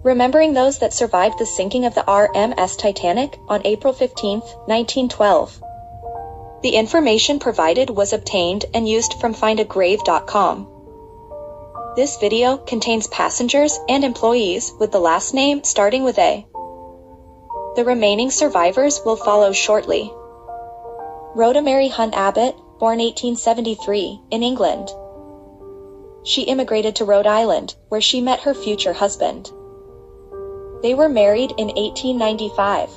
remembering those that survived the sinking of the RMS Titanic on April 15, 1912. The information provided was obtained and used from findagrave.com. This video contains passengers and employees with the last name starting with A. The remaining survivors will follow shortly. Rhoda Mary Hunt Abbott, born 1873, in England. She immigrated to Rhode Island, where she met her future husband. They were married in 1895.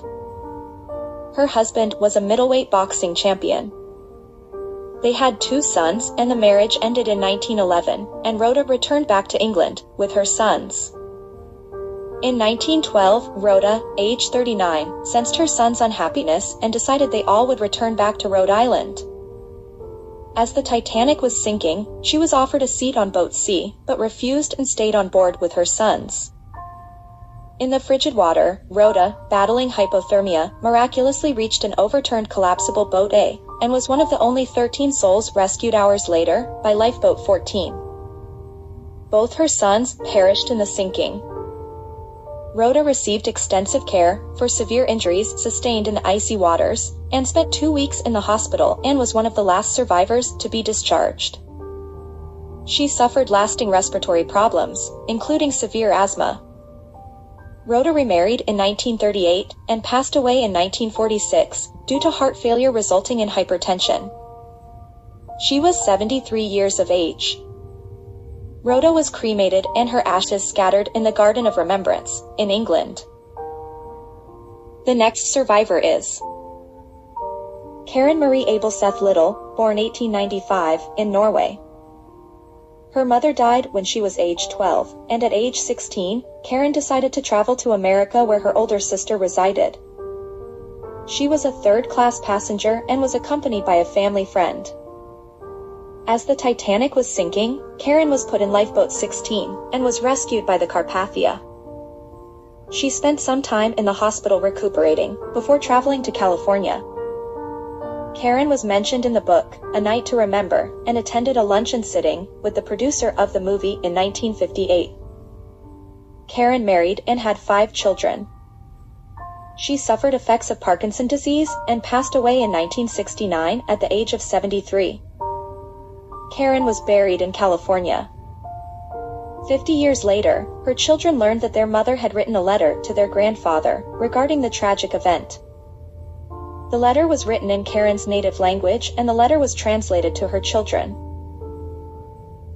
Her husband was a middleweight boxing champion. They had 2 sons, and the marriage ended in 1911, and Rhoda returned back to England with her sons. In 1912, Rhoda, age 39, sensed her sons' unhappiness and decided they all would return back to Rhode Island. As the Titanic was sinking, she was offered a seat on Boat C, but refused and stayed on board with her sons. In the frigid water, Rhoda, battling hypothermia, miraculously reached an overturned collapsible Boat A, and was one of the only 13 souls rescued hours later, by Lifeboat 14. Both her sons perished in the sinking. Rhoda received extensive care for severe injuries sustained in the icy waters, and spent 2 weeks in the hospital and was one of the last survivors to be discharged. She suffered lasting respiratory problems, including severe asthma. Rhoda remarried in 1938 and passed away in 1946 due to heart failure resulting in hypertension. She was 73 years of age. Rhoda was cremated and her ashes scattered in the Garden of Remembrance, in England. The next survivor is Karen Marie Abelseth Little, born 1895, in Norway. Her mother died when she was age 12, and at age 16, Karen decided to travel to America where her older sister resided. She was a third-class passenger and was accompanied by a family friend. As the Titanic was sinking, Karen was put in Lifeboat 16, and was rescued by the Carpathia. She spent some time in the hospital recuperating, before traveling to California. Karen was mentioned in the book, A Night to Remember, and attended a luncheon sitting with the producer of the movie in 1958. Karen married and had 5 children. She suffered effects of Parkinson's disease and passed away in 1969 at the age of 73. Karen was buried in California. 50 years later, her children learned that their mother had written a letter to their grandfather regarding the tragic event. The letter was written in Karen's native language and the letter was translated to her children.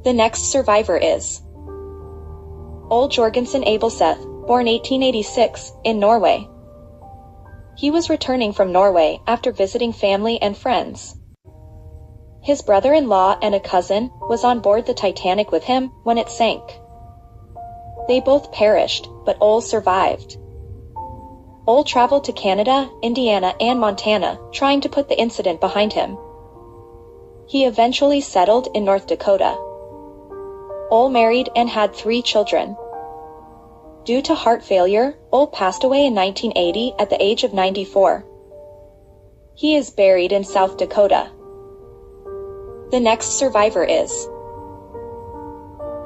The next survivor is Ole Jorgensen Abelseth, born 1886, in Norway. He was returning from Norway after visiting family and friends. His brother-in-law and a cousin was on board the Titanic with him when it sank. They both perished, but Ole survived. Ole traveled to Canada, Indiana, and Montana, trying to put the incident behind him. He eventually settled in North Dakota. Ole married and had 3 children. Due to heart failure, Ole passed away in 1980 at the age of 94. He is buried in South Dakota. The next survivor is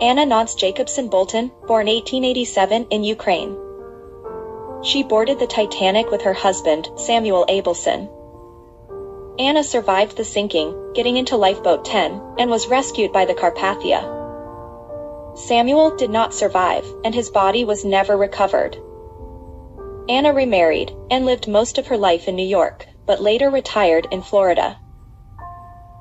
Anna Nance Jacobson Bolton, born 1887 in Ukraine. She boarded the Titanic with her husband, Samuel Abelson. Anna survived the sinking, getting into Lifeboat 10, and was rescued by the Carpathia. Samuel did not survive, and his body was never recovered. Anna remarried, and lived most of her life in New York, but later retired in Florida.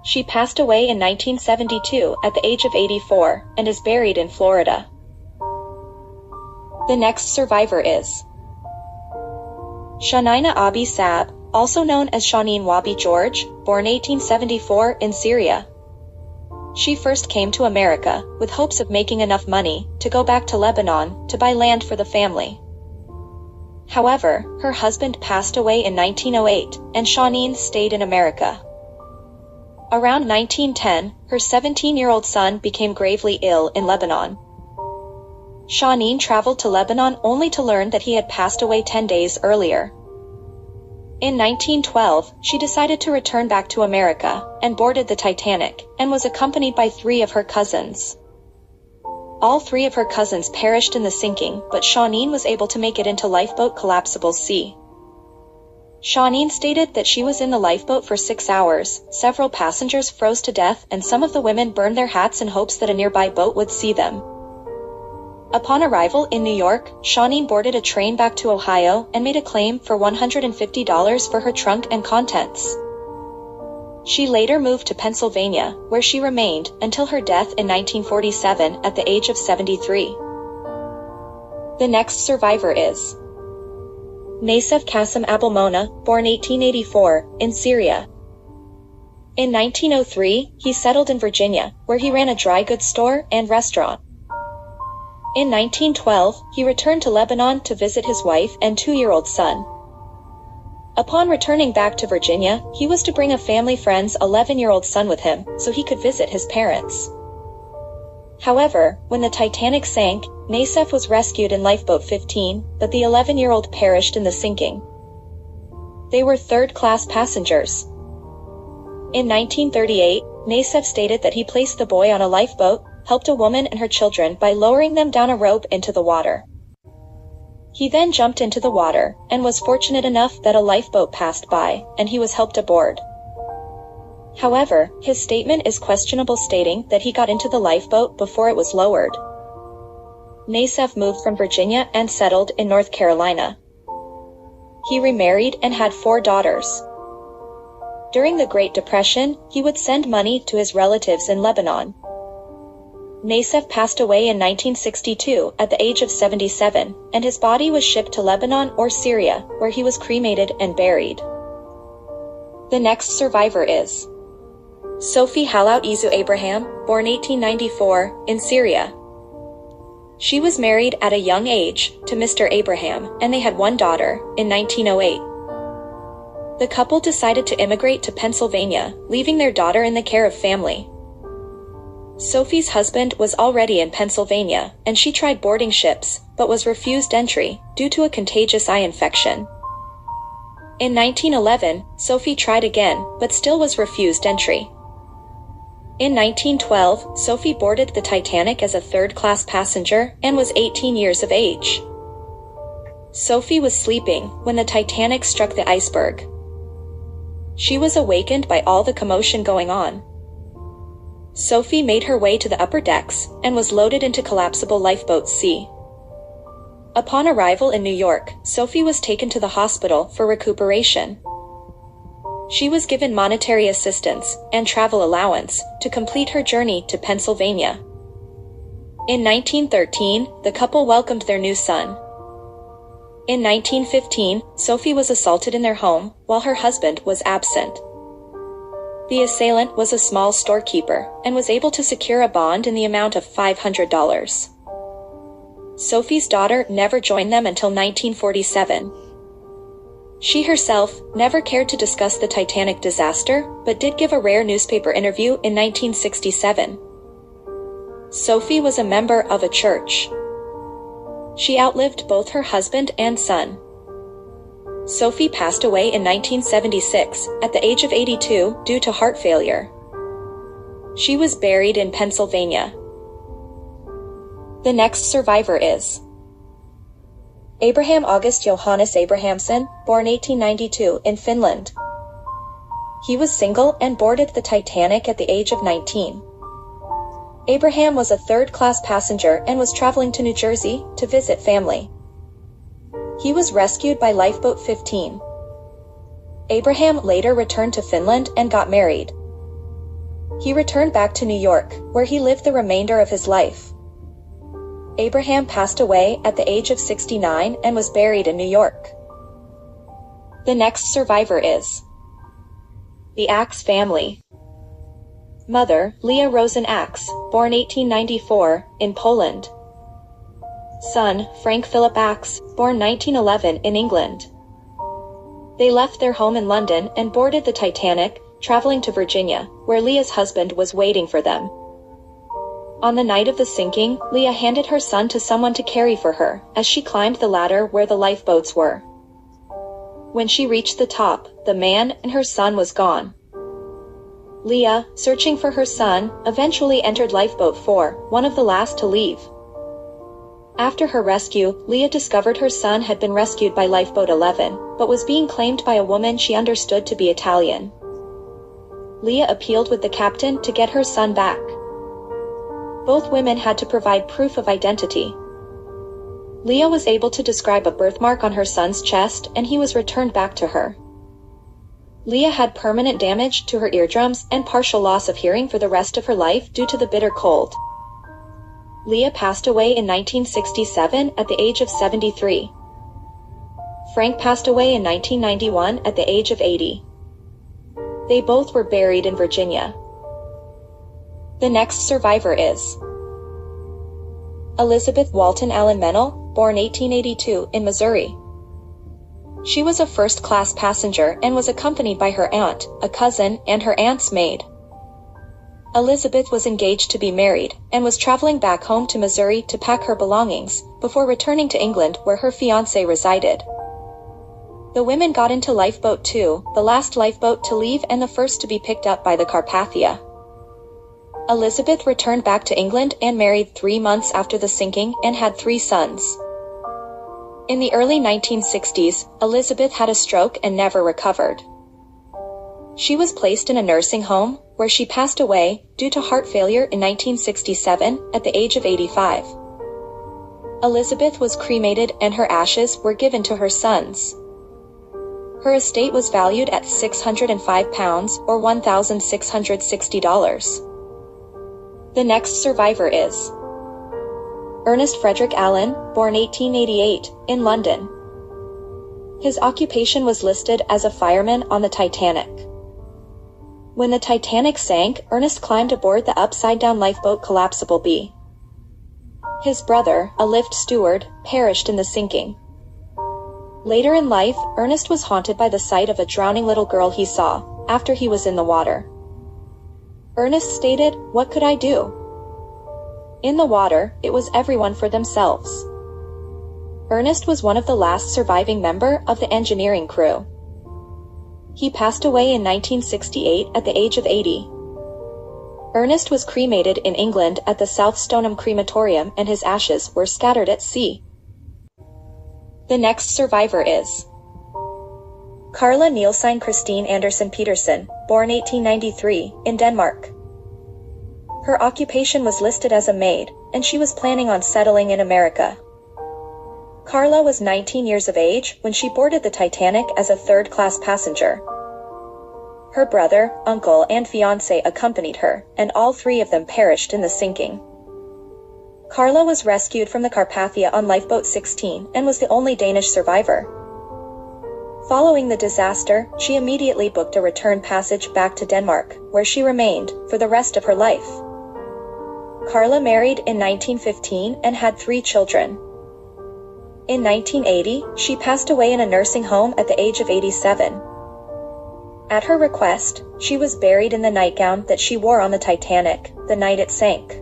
She passed away in 1972 at the age of 84, and is buried in Florida. The next survivor is Shanina Abi Sab, also known as Shahneen Wabi George, born 1874 in Syria. She first came to America, with hopes of making enough money to go back to Lebanon to buy land for the family. However, her husband passed away in 1908, and Shahneen stayed in America. Around 1910, her 17-year-old son became gravely ill in Lebanon. Shahneen traveled to Lebanon only to learn that he had passed away 10 days earlier. In 1912, she decided to return back to America, and boarded the Titanic, and was accompanied by 3 of her cousins. All three of her cousins perished in the sinking, but Shawneen was able to make it into lifeboat collapsible C. Shawneen stated that she was in the lifeboat for 6 hours, several passengers froze to death, and some of the women burned their hats in hopes that a nearby boat would see them. Upon arrival in New York, Shawneen boarded a train back to Ohio and made a claim for $150 for her trunk and contents. She later moved to Pennsylvania, where she remained until her death in 1947 at the age of 73. The next survivor is Nassef Qasim Abdelmona, born 1884, in Syria. In 1903, he settled in Virginia, where he ran a dry goods store and restaurant. In 1912, he returned to Lebanon to visit his wife and 2-year-old son. Upon returning back to Virginia, he was to bring a family friend's 11-year-old son with him, so he could visit his parents. However, when the Titanic sank, Nassef was rescued in Lifeboat 15, but the 11-year-old perished in the sinking. They were third-class passengers. In 1938, Nassef stated that he placed the boy on a lifeboat, helped a woman and her children by lowering them down a rope into the water. He then jumped into the water, and was fortunate enough that a lifeboat passed by, and he was helped aboard. However, his statement is questionable, stating that he got into the lifeboat before it was lowered. Nassef moved from Virginia and settled in North Carolina. He remarried and had 4 daughters. During the Great Depression, he would send money to his relatives in Lebanon. Nassef passed away in 1962 at the age of 77, and his body was shipped to Lebanon or Syria, where he was cremated and buried. The next survivor is Sophie Halaut Izu Abraham, born 1894, in Syria. She was married at a young age to Mr. Abraham, and they had 1 daughter, in 1908. The couple decided to immigrate to Pennsylvania, leaving their daughter in the care of family. Sophie's husband was already in Pennsylvania, and she tried boarding ships, but was refused entry, due to a contagious eye infection. In 1911, Sophie tried again, but still was refused entry. In 1912, Sophie boarded the Titanic as a third-class passenger, and was 18 years of age. Sophie was sleeping when the Titanic struck the iceberg. She was awakened by all the commotion going on. Sophie made her way to the upper decks, and was loaded into collapsible lifeboat C. Upon arrival in New York, Sophie was taken to the hospital for recuperation. She was given monetary assistance and travel allowance to complete her journey to Pennsylvania. In 1913, the couple welcomed their new son. In 1915, Sophie was assaulted in their home, while her husband was absent. The assailant was a small storekeeper, and was able to secure a bond in the amount of $500. Sophie's daughter never joined them until 1947. She herself never cared to discuss the Titanic disaster, but did give a rare newspaper interview in 1967. Sophie was a member of a church. She outlived both her husband and son. Sophie passed away in 1976, at the age of 82, due to heart failure. She was buried in Pennsylvania. The next survivor is Abraham August Johannes Abrahamsson, born 1892, in Finland. He was single and boarded the Titanic at the age of 19. Abraham was a third-class passenger and was traveling to New Jersey to visit family. He was rescued by Lifeboat 15. Abraham later returned to Finland and got married. He returned back to New York, where he lived the remainder of his life. Abraham passed away at the age of 69 and was buried in New York. The next survivor is the Axe family. Mother, Leah Rosen Axe, born 1894, in Poland. Son, Frank Philip Axe, born 1911, in England. They left their home in London and boarded the Titanic, traveling to Virginia, where Leah's husband was waiting for them. On the night of the sinking, Leah handed her son to someone to carry for her, as she climbed the ladder where the lifeboats were. When she reached the top, the man and her son was gone. Leah, searching for her son, eventually entered Lifeboat 4, one of the last to leave. After her rescue, Leah discovered her son had been rescued by Lifeboat 11, but was being claimed by a woman she understood to be Italian. Leah appealed with the captain to get her son back. Both women had to provide proof of identity. Leah was able to describe a birthmark on her son's chest, and he was returned back to her. Leah had permanent damage to her eardrums and partial loss of hearing for the rest of her life due to the bitter cold. Leah passed away in 1967 at the age of 73. Frank passed away in 1991 at the age of 80. They both were buried in Virginia. The next survivor is Elizabeth Walton Allen Mennel, born 1882 in Missouri. She was a first-class passenger and was accompanied by her aunt, a cousin, and her aunt's maid. Elizabeth was engaged to be married, and was traveling back home to Missouri to pack her belongings, before returning to England where her fiancé resided. The women got into Lifeboat 2, the last lifeboat to leave and the first to be picked up by the Carpathia. Elizabeth returned back to England and married 3 months after the sinking and had 3 sons. In the early 1960s, Elizabeth had a stroke and never recovered. She was placed in a nursing home, where she passed away, due to heart failure in 1967, at the age of 85. Elizabeth was cremated and her ashes were given to her sons. Her estate was valued at £605 or $1,660. The next survivor is Ernest Frederick Allen, born 1888, in London. His occupation was listed as a fireman on the Titanic. When the Titanic sank, Ernest climbed aboard the upside-down lifeboat Collapsible B. His brother, a lift steward, perished in the sinking. Later in life, Ernest was haunted by the sight of a drowning little girl he saw, after he was in the water. Ernest stated, "What could I do? In the water, it was everyone for themselves." Ernest was one of the last surviving member of the engineering crew. He passed away in 1968 at the age of 80. Ernest was cremated in England at the South Stoneham Crematorium and his ashes were scattered at sea. The next survivor is Carla Nielsen Christine Andersen Petersen, born 1893, in Denmark. Her occupation was listed as a maid, and she was planning on settling in America. Carla was 19 years of age when she boarded the Titanic as a third-class passenger. Her brother, uncle, and fiancé accompanied her, and all 3 of them perished in the sinking. Carla was rescued from the Carpathia on Lifeboat 16 and was the only Danish survivor. Following the disaster, she immediately booked a return passage back to Denmark, where she remained for the rest of her life. Carla married in 1915 and had 3 children. In 1980, she passed away in a nursing home at the age of 87. At her request, she was buried in the nightgown that she wore on the Titanic, the night it sank.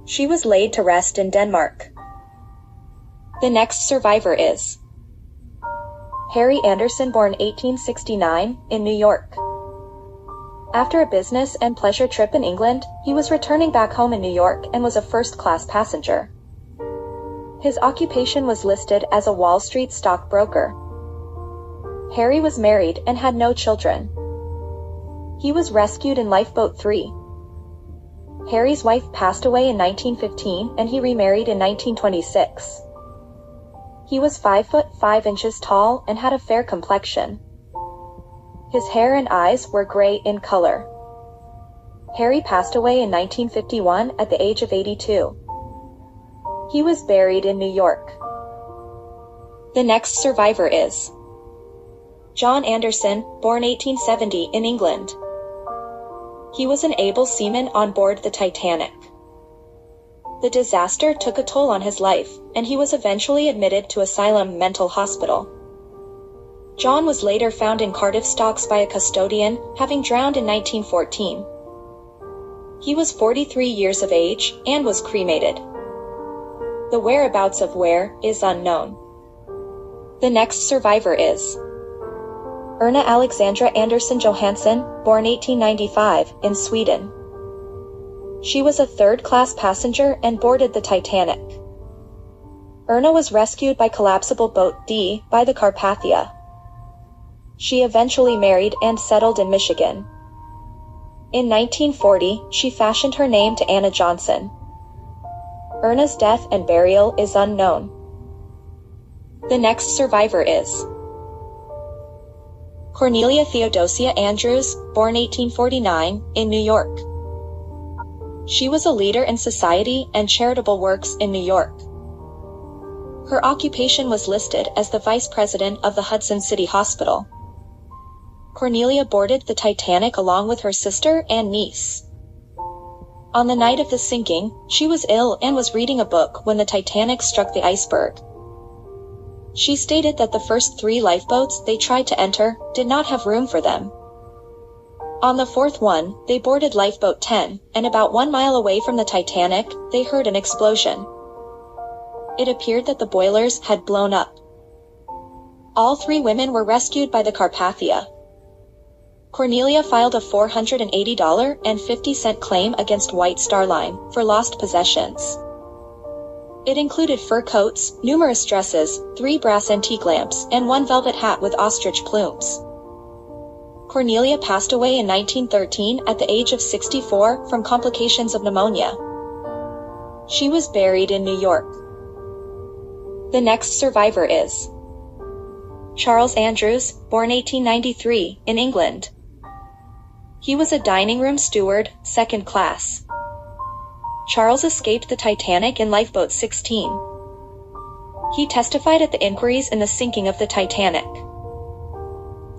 She was laid to rest in Denmark. The next survivor is Harry Anderson, born 1869, in New York. After a business and pleasure trip in England, he was returning back home in New York and was a first-class passenger. His occupation was listed as a Wall Street stockbroker. Harry was married and had no children. He was rescued in Lifeboat 3. Harry's wife passed away in 1915 and he remarried in 1926. He was 5 foot 5 inches tall and had a fair complexion. His hair and eyes were gray in color. Harry passed away in 1951 at the age of 82. He was buried in New York. The next survivor is John Anderson, born 1870 in England. He was an able seaman on board the Titanic. The disaster took a toll on his life, and he was eventually admitted to Asylum Mental Hospital. John was later found in Cardiff Stocks by a custodian, having drowned in 1914. He was 43 years of age, and was cremated. The whereabouts of where is unknown. The next survivor is Erna Alexandra Anderson Johansson, born 1895, in Sweden. She was a third-class passenger and boarded the Titanic. Erna was rescued by collapsible boat D by the Carpathia. She eventually married and settled in Michigan. In 1940, she fashioned her name to Anna Johnson. Erna's death and burial is unknown. The next survivor is Cornelia Theodosia Andrews, born 1849, in New York. She was a leader in society and charitable works in New York. Her occupation was listed as the vice president of the Hudson City Hospital. Cornelia boarded the Titanic along with her sister and niece. On the night of the sinking, she was ill and was reading a book when the Titanic struck the iceberg. She stated that the first 3 lifeboats they tried to enter did not have room for them. On the 4th one, they boarded lifeboat 10, and about 1 mile away from the Titanic, they heard an explosion. It appeared that the boilers had blown up. All 3 women were rescued by the Carpathia. Cornelia filed a $480.50 claim against White Star Line for lost possessions. It included fur coats, numerous dresses, 3 brass antique lamps, and 1 velvet hat with ostrich plumes. Cornelia passed away in 1913 at the age of 64 from complications of pneumonia. She was buried in New York. The next survivor is Charles Andrews, born 1893, in England. He was a dining room steward, 2nd class. Charles escaped the Titanic in lifeboat 16. He testified at the inquiries in the sinking of the Titanic.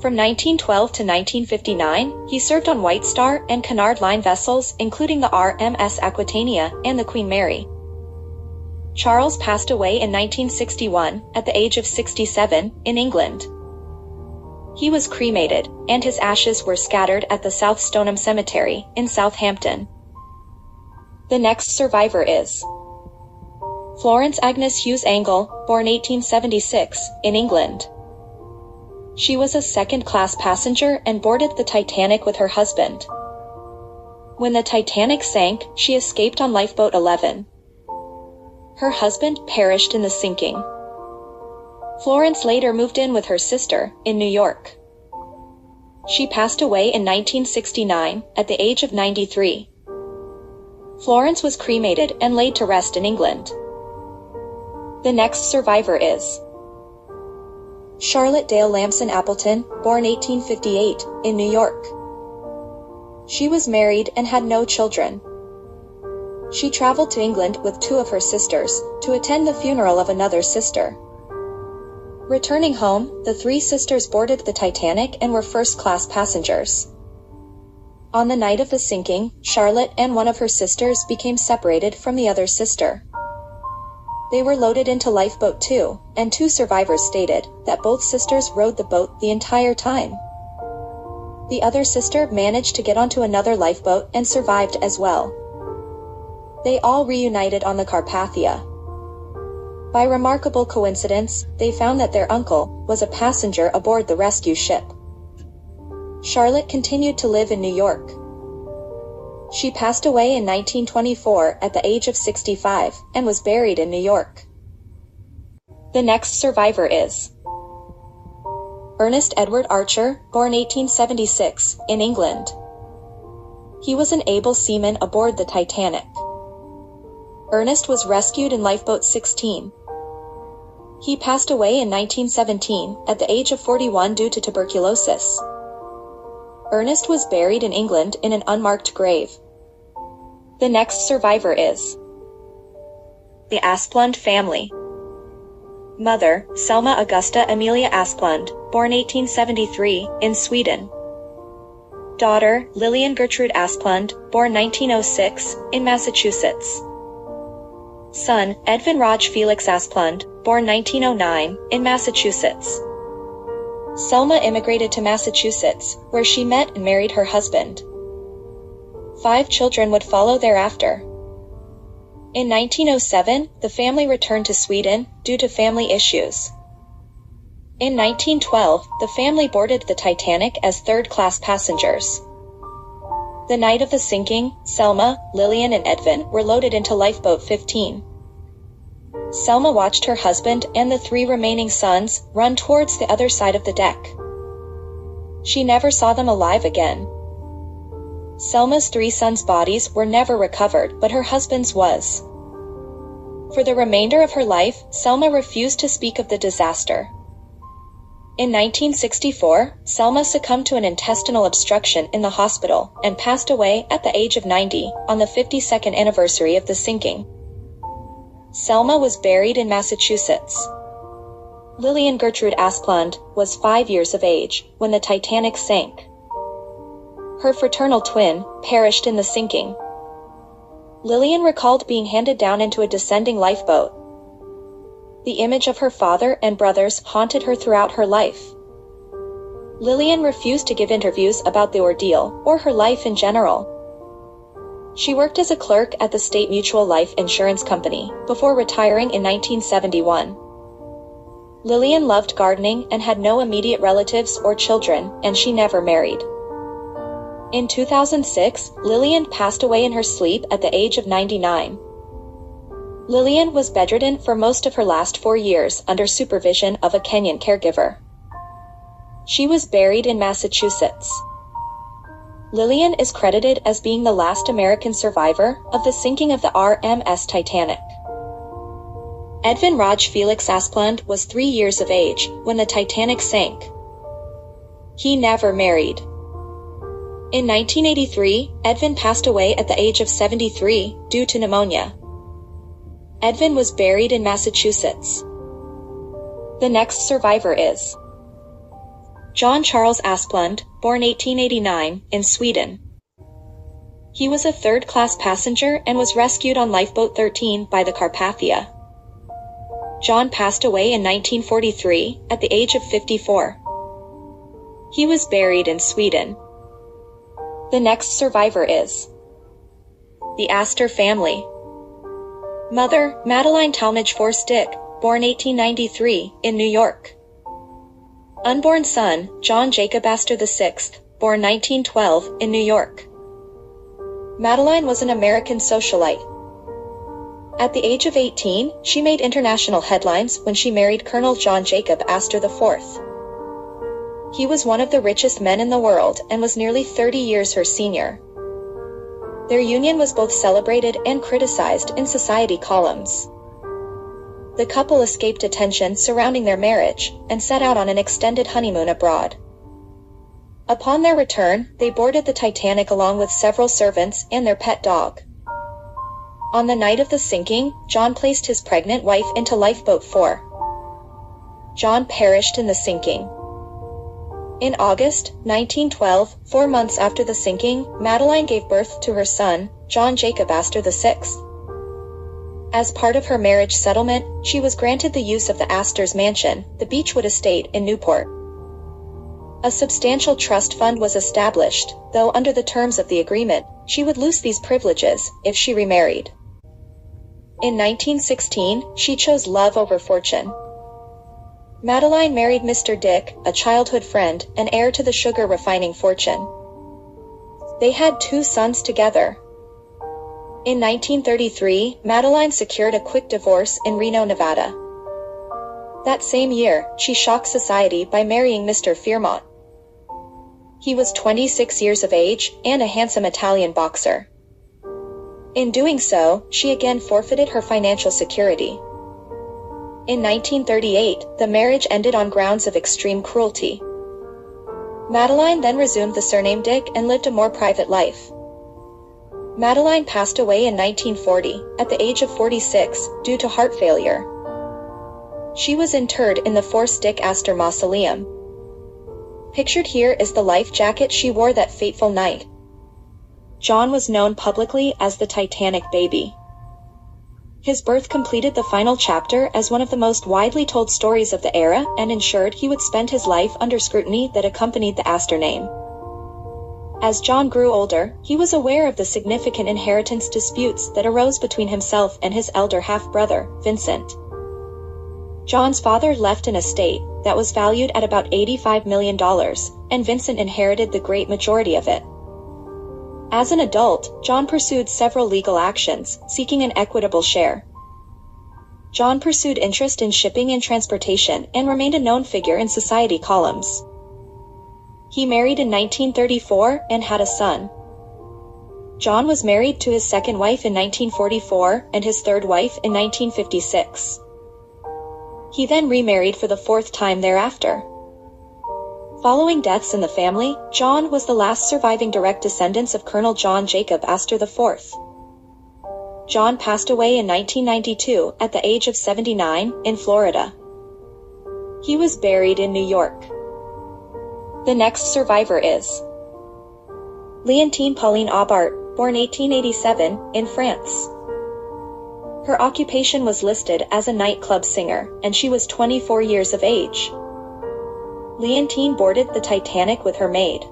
From 1912 to 1959, he served on White Star and Cunard Line vessels including the RMS Aquitania and the Queen Mary. Charles passed away in 1961 at the age of 67 in England. He was cremated, and his ashes were scattered at the South Stoneham Cemetery in Southampton. The next survivor is Florence Agnes Hughes Angle, born 1876, in England. She was a 2nd-class passenger and boarded the Titanic with her husband. When the Titanic sank, she escaped on lifeboat 11. Her husband perished in the sinking. Florence later moved in with her sister in New York. She passed away in 1969 at the age of 93. Florence was cremated and laid to rest in England. The next survivor is Charlotte Dale Lamson Appleton, born 1858, in New York. She was married and had no children. She traveled to England with 2 of her sisters to attend the funeral of another sister. Returning home, the 3 sisters boarded the Titanic and were first-class passengers. On the night of the sinking, Charlotte and one of her sisters became separated from the other sister. They were loaded into lifeboat 2, and 2 survivors stated that both sisters rowed the boat the entire time. The other sister managed to get onto another lifeboat and survived as well. They all reunited on the Carpathia. By remarkable coincidence, they found that their uncle was a passenger aboard the rescue ship. Charlotte continued to live in New York. She passed away in 1924 at the age of 65 and was buried in New York. The next survivor is Ernest Edward Archer, born 1876, in England. He was an able seaman aboard the Titanic. Ernest was rescued in lifeboat 16. He passed away in 1917 at the age of 41 due to tuberculosis. Ernest was buried in England in an unmarked grave. The next survivor is the Asplund family. Mother, Selma Augusta Amelia Asplund, born 1873, in Sweden. Daughter, Lillian Gertrude Asplund, born 1906, in Massachusetts. Son, Edvin Raj Felix Asplund, born 1909, in Massachusetts. Selma immigrated to Massachusetts, where she met and married her husband. 5 children would follow thereafter. In 1907, the family returned to Sweden due to family issues. In 1912, the family boarded the Titanic as third-class passengers. The night of the sinking, Selma, Lillian and Edvin were loaded into lifeboat 15. Selma watched her husband and the 3 remaining sons run towards the other side of the deck. She never saw them alive again. Selma's 3 sons' bodies were never recovered, but her husband's was. For the remainder of her life, Selma refused to speak of the disaster. In 1964, Selma succumbed to an intestinal obstruction in the hospital and passed away at the age of 90 on the 52nd anniversary of the sinking. Selma was buried in Massachusetts. Lillian Gertrude Asplund was 5 years of age when the Titanic sank. Her fraternal twin perished in the sinking. Lillian recalled being handed down into a descending lifeboat. The image of her father and brothers haunted her throughout her life. Lillian refused to give interviews about the ordeal or her life in general. She worked as a clerk at the State Mutual Life Insurance Company before retiring in 1971. Lillian loved gardening and had no immediate relatives or children, and she never married. In 2006, Lillian passed away in her sleep at the age of 99. Lillian was bedridden for most of her last 4 years under supervision of a Kenyan caregiver. She was buried in Massachusetts. Lillian is credited as being the last American survivor of the sinking of the RMS Titanic. Edvin Raj Felix Asplund was 3 years of age when the Titanic sank. He never married. In 1983, Edvin passed away at the age of 73 due to pneumonia. Edvin was buried in Massachusetts. The next survivor is John Charles Asplund, born 1889, in Sweden. He was a third-class passenger and was rescued on Lifeboat 13 by the Carpathia. John passed away in 1943 at the age of 54. He was buried in Sweden. The next survivor is the Astor family. Mother, Madeline Talmadge Forstick, born 1893, in New York. Unborn son, John Jacob Astor VI, born 1912, in New York. Madeline was an American socialite. At the age of 18, she made international headlines when she married Colonel John Jacob Astor IV. He was one of the richest men in the world and was nearly 30 years her senior. Their union was both celebrated and criticized in society columns. The couple escaped attention surrounding their marriage and set out on an extended honeymoon abroad. Upon their return, they boarded the Titanic along with several servants and their pet dog. On the night of the sinking, John placed his pregnant wife into Lifeboat 4. John perished in the sinking. In August 1912, 4 months after the sinking, Madeline gave birth to her son, John Jacob Astor VI. As part of her marriage settlement, she was granted the use of the Astor's mansion, the Beechwood Estate in Newport. A substantial trust fund was established, though under the terms of the agreement, she would lose these privileges if she remarried. In 1916, she chose love over fortune. Madeline married Mr. Dick, a childhood friend, and heir to the sugar refining fortune. They had 2 sons together. In 1933, Madeline secured a quick divorce in Reno, Nevada. That same year, she shocked society by marrying Mr. Fairmont. He was 26 years of age and a handsome Italian boxer. In doing so, she again forfeited her financial security. In 1938, the marriage ended on grounds of extreme cruelty. Madeline then resumed the surname Dick and lived a more private life. Madeline passed away in 1940, at the age of 46, due to heart failure. She was interred in the Forrest Dick Astor Mausoleum. Pictured here is the life jacket she wore that fateful night. John was known publicly as the Titanic Baby. His birth completed the final chapter as one of the most widely told stories of the era and ensured he would spend his life under scrutiny that accompanied the Astor name. As John grew older, he was aware of the significant inheritance disputes that arose between himself and his elder half-brother, Vincent. John's father left an estate that was valued at about $85 million, and Vincent inherited the great majority of it. As an adult, John pursued several legal actions, seeking an equitable share. John pursued interest in shipping and transportation and remained a known figure in society columns. He married in 1934 and had a son. John was married to his second wife in 1944 and his third wife in 1956. He then remarried for the fourth time thereafter. Following deaths in the family, John was the last surviving direct descendants of Colonel John Jacob Astor IV. John passed away in 1992 at the age of 79 in Florida. He was buried in New York. The next survivor is Leontine Pauline Aubart, born 1887, in France. Her occupation was listed as a nightclub singer, and she was 24 years of age. Leontine boarded the Titanic with her maid.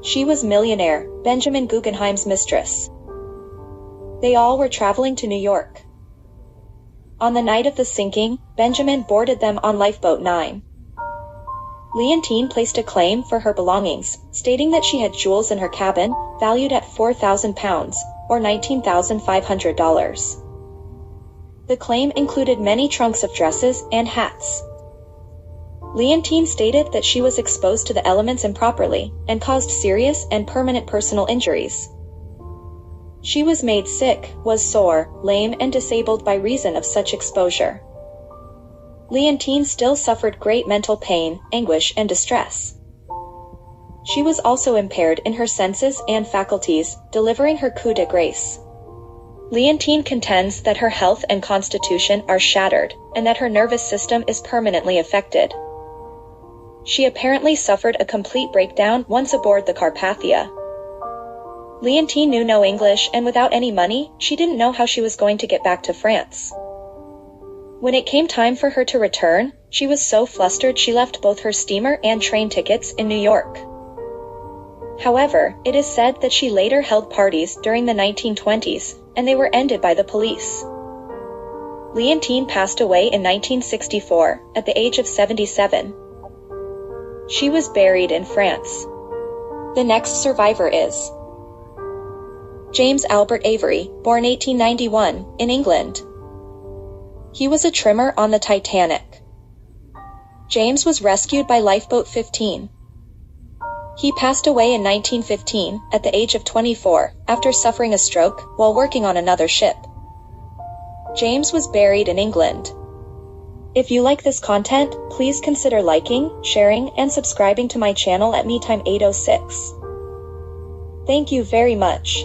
She was millionaire Benjamin Guggenheim's mistress. They all were traveling to New York. On the night of the sinking, Benjamin boarded them on Lifeboat 9. Leontine placed a claim for her belongings, stating that she had jewels in her cabin, valued at £4,000, or $19,500. The claim included many trunks of dresses and hats. Leontine stated that she was exposed to the elements improperly, and caused serious and permanent personal injuries. She was made sick, was sore, lame and disabled by reason of such exposure. Leontine still suffered great mental pain, anguish and distress. She was also impaired in her senses and faculties, delivering her coup de grace. Leontine contends that her health and constitution are shattered, and that her nervous system is permanently affected. She apparently suffered a complete breakdown once aboard the Carpathia. Leontine knew no English, and without any money, she didn't know how she was going to get back to France. When it came time for her to return, she was so flustered she left both her steamer and train tickets in New York. However, it is said that she later held parties during the 1920s, and they were ended by the police. Leontine passed away in 1964, at the age of 77. She was buried in France. The next survivor is James Albert Avery, born 1891, in England. He was a trimmer on the Titanic. James was rescued by Lifeboat 15. He passed away in 1915, at the age of 24, after suffering a stroke while working on another ship. James was buried in England. If you like this content, please consider liking, sharing, and subscribing to my channel at MeTime806. Thank you very much.